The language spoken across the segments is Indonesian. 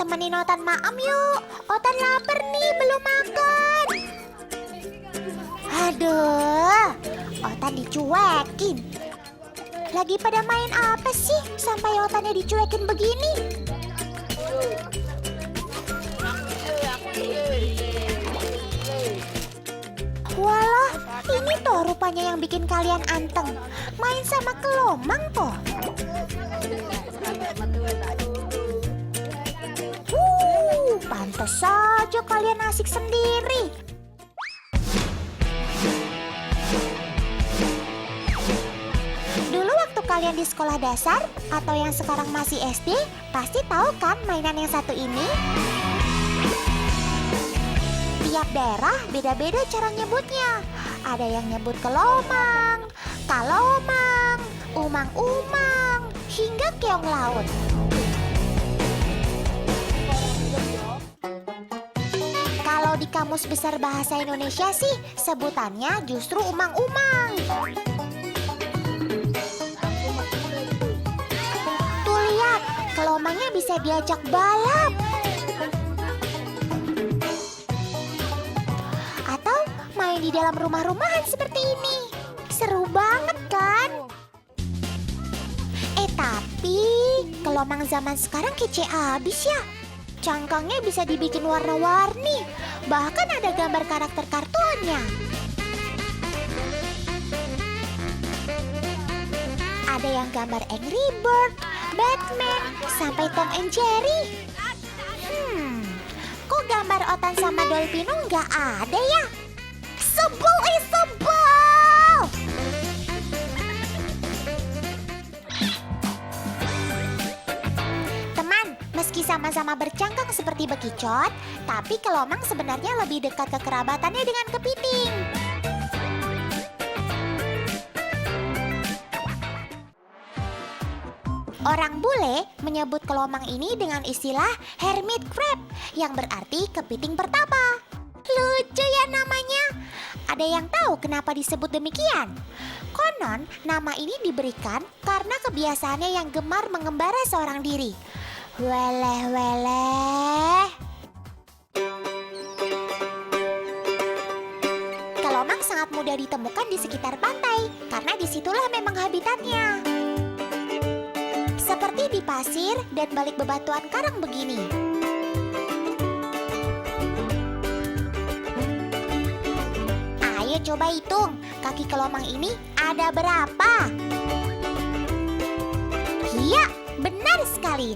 temenin Otan maam yuk. Otan lapar nih, belum makan. Aduh, Otan dicuekin. Lagi pada main apa sih sampai Otannya dicuekin begini? Walah, ini toh rupanya yang bikin kalian anteng. Main sama kelomang toh. Pantes saja kalian asik sendiri. Dulu waktu kalian di sekolah dasar atau yang sekarang masih SD, pasti tahu kan mainan yang satu ini? Tiap daerah beda-beda cara nyebutnya. Ada yang nyebut kelomang, kalomang, umang-umang, hingga keong laut. Kalau di Kamus Besar Bahasa Indonesia sih sebutannya justru umang-umang. Tuh lihat, kelomangnya bisa diajak balap. Atau main di dalam rumah-rumahan seperti ini. Seru banget kan? Tapi kelomang zaman sekarang kece abis ya. Cangkangnya bisa dibikin warna-warni. Bahkan ada gambar karakter kartunnya. Ada yang gambar Angry Bird, Batman, sampai Tom and Jerry. Kok gambar Otan sama Dolpino nggak ada ya? Sebel, sebel! Meski sama-sama bercangkang seperti bekicot, tapi kelomang sebenarnya lebih dekat kekerabatannya dengan kepiting. Orang bule menyebut kelomang ini dengan istilah hermit crab, yang berarti kepiting pertapa. Lucu ya namanya. Ada yang tahu kenapa disebut demikian? Konon, nama ini diberikan karena kebiasaannya yang gemar mengembara seorang diri. Weleh. Kelomang sangat mudah ditemukan di sekitar pantai, karena disitulah memang habitatnya. Seperti di pasir dan balik bebatuan karang begini. Ayo coba hitung, kaki kelomang ini ada berapa? Iya, benar sekali.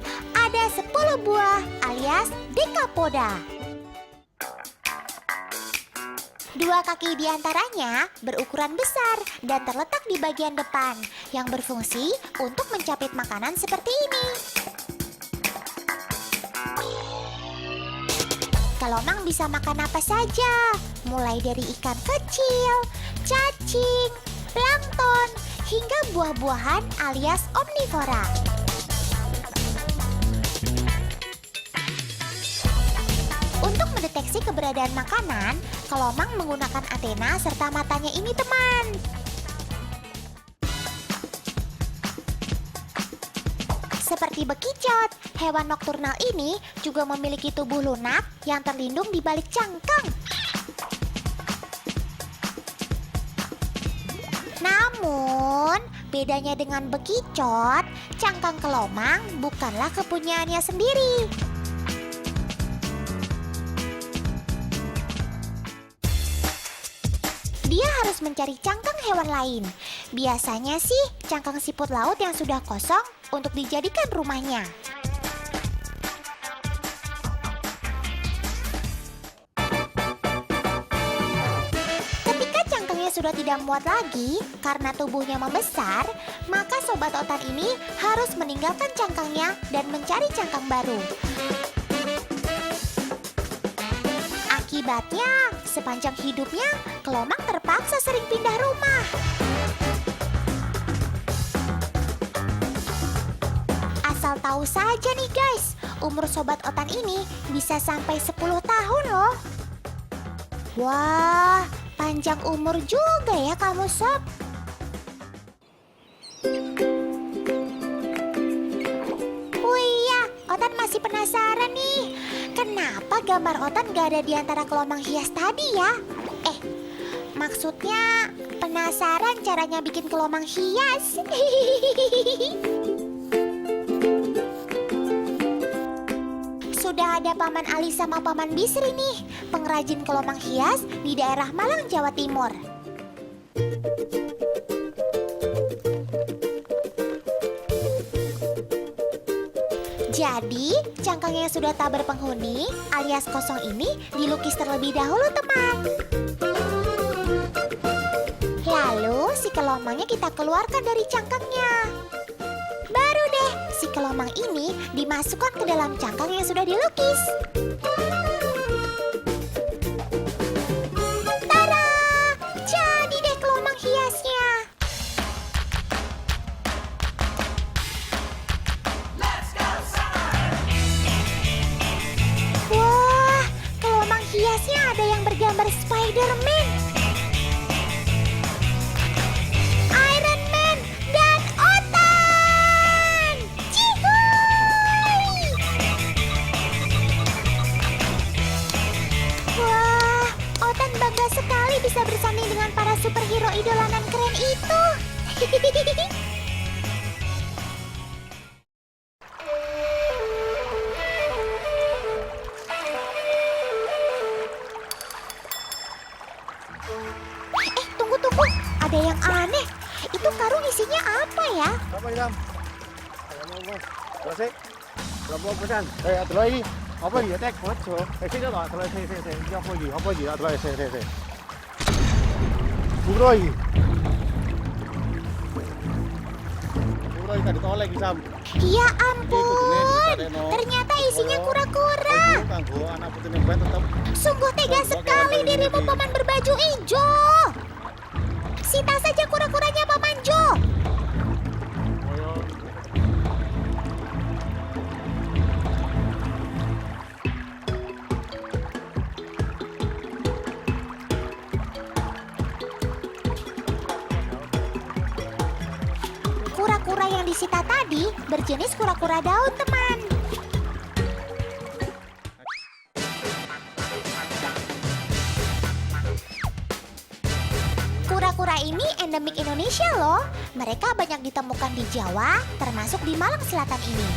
Ada 10 buah alias dekapoda. 2 kaki diantaranya berukuran besar dan terletak di bagian depan yang berfungsi untuk mencapit makanan seperti ini. Kelomang bisa makan apa saja, mulai dari ikan kecil, cacing, plankton, hingga buah-buahan alias omnivora. Untuk mendeteksi keberadaan makanan, kelomang menggunakan antena serta matanya ini, teman. Seperti bekicot, hewan nokturnal ini juga memiliki tubuh lunak yang terlindung di balik cangkang. Namun, bedanya dengan bekicot, cangkang kelomang bukanlah kepunyaannya sendiri. Dia harus mencari cangkang hewan lain. Biasanya sih cangkang siput laut yang sudah kosong untuk dijadikan rumahnya. Ketika cangkangnya sudah tidak muat lagi karena tubuhnya membesar, maka sobat Otan ini harus meninggalkan cangkangnya dan mencari cangkang baru. Akibatnya, sepanjang hidupnya, kelomang terpaksa sering pindah rumah. Asal tahu saja nih guys, umur sobat Otan ini bisa sampai 10 tahun loh. Wah, panjang umur juga ya kamu sob. Oh iya, Otan masih penasaran nih. Kenapa gambar Otan gak ada di antara kelomang hias tadi ya? Maksudnya penasaran caranya bikin kelomang hias. Sudah ada Paman Ali sama Paman Bisri nih, pengrajin kelomang hias di daerah Malang, Jawa Timur. Jadi, cangkang yang sudah tak berpenghuni alias kosong ini dilukis terlebih dahulu, teman. Lalu, si kelomangnya kita keluarkan dari cangkangnya. Baru deh, si kelomang ini dimasukkan ke dalam cangkang yang sudah dilukis. Tada! Jadi deh kelomang hiasnya. Wah, kelomang hiasnya ada yang bergambar Spider-Man, Iron Man, dan Otan. Cihuy! Wah, Otan bangga sekali bisa bersanding dengan para superhero idolanan keren itu. Tunggu. Ada yang aneh. Itu karung isinya apa ya? Apa ini, Sam? Selesai. Berapa pesan? Ada lagi. Apa lagi? Tek, maco. Sini tak? Selesai. Apa lagi? Ada lagi. Selesai. Buroy tadi tolek lagi, Sam. Ya ampun. Ternyata isinya kura-kura. Anak putih yang tetap. Sungguh tega sekali dirimu, Paman berbaju hijau. Sita saja kura-kuranya, Paman Jo. Kura-kura yang disita tadi berjenis kura-kura daun, teman. Kura-kura ini endemik Indonesia loh. Mereka banyak ditemukan di Jawa, termasuk di Malang Selatan ini.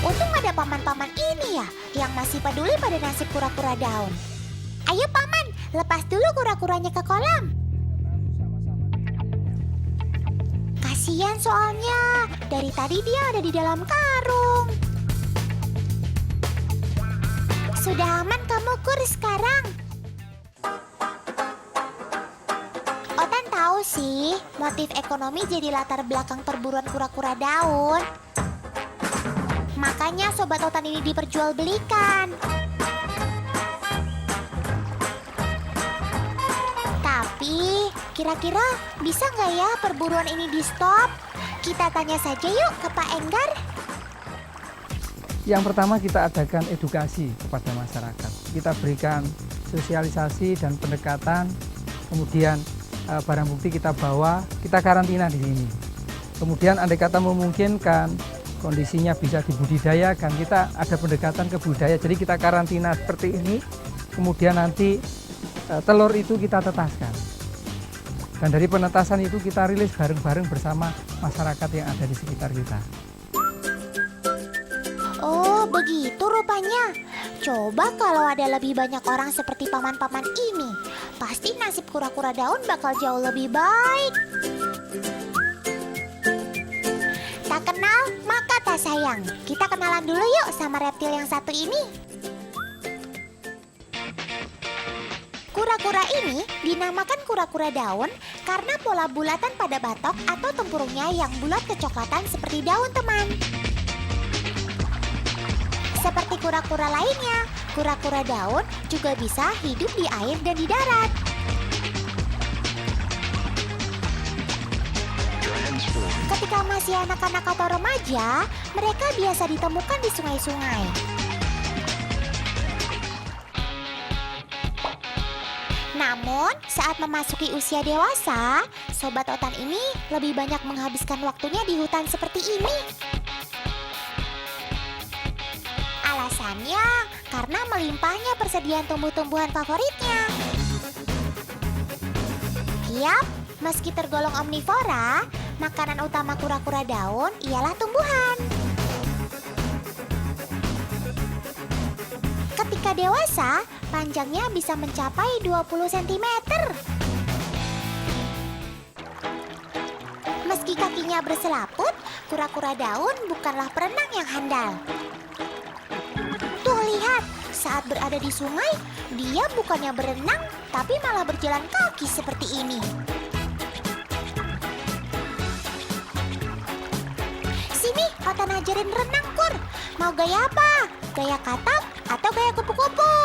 Untung ada paman-paman ini ya, yang masih peduli pada nasib kura-kura daun. Ayo Paman, lepas dulu kura-kuranya ke kolam. Kasihan soalnya, dari tadi dia ada di dalam karung. Sudah aman kamu, Kur, sekarang? Otan tahu sih, motif ekonomi jadi latar belakang perburuan kura-kura daun. Makanya sobat Otan ini diperjualbelikan. Tapi, kira-kira bisa nggak ya perburuan ini di stop? Kita tanya saja yuk ke Pak Enggar. Yang pertama kita adakan edukasi kepada masyarakat. Kita berikan sosialisasi dan pendekatan, kemudian barang bukti kita bawa, kita karantina di sini. Kemudian andai kata memungkinkan, kondisinya bisa dibudidayakan, kita ada pendekatan ke budaya, jadi kita karantina seperti ini, kemudian nanti telur itu kita tetaskan. Dan dari penetasan itu kita rilis bareng-bareng bersama masyarakat yang ada di sekitar kita. Oh, begitu rupanya. Coba kalau ada lebih banyak orang seperti paman-paman ini, pasti nasib kura-kura daun bakal jauh lebih baik. Tak kenal, maka tak sayang. Kita kenalan dulu yuk sama reptil yang satu ini. Kura-kura ini dinamakan kura-kura daun karena pola bulatan pada batok atau tempurungnya yang bulat kecoklatan seperti daun, teman. Seperti kura-kura lainnya, kura-kura daun juga bisa hidup di air dan di darat. Ketika masih anak-anak atau remaja, mereka biasa ditemukan di sungai-sungai. Namun, saat memasuki usia dewasa, sobat Otan ini lebih banyak menghabiskan waktunya di hutan seperti ini. Alasannya karena melimpahnya persediaan tumbuh-tumbuhan favoritnya. Yap, meski tergolong omnivora, makanan utama kura-kura daun ialah tumbuhan. Ketika dewasa, panjangnya bisa mencapai 20 cm. Meski kakinya berselaput, kura-kura daun bukanlah perenang yang handal. Tuh lihat, saat berada di sungai, dia bukannya berenang, tapi malah berjalan kaki seperti ini. Sini, Otan ajarin renang, Kur. Mau gaya apa? Gaya katak atau gaya kupu-kupu?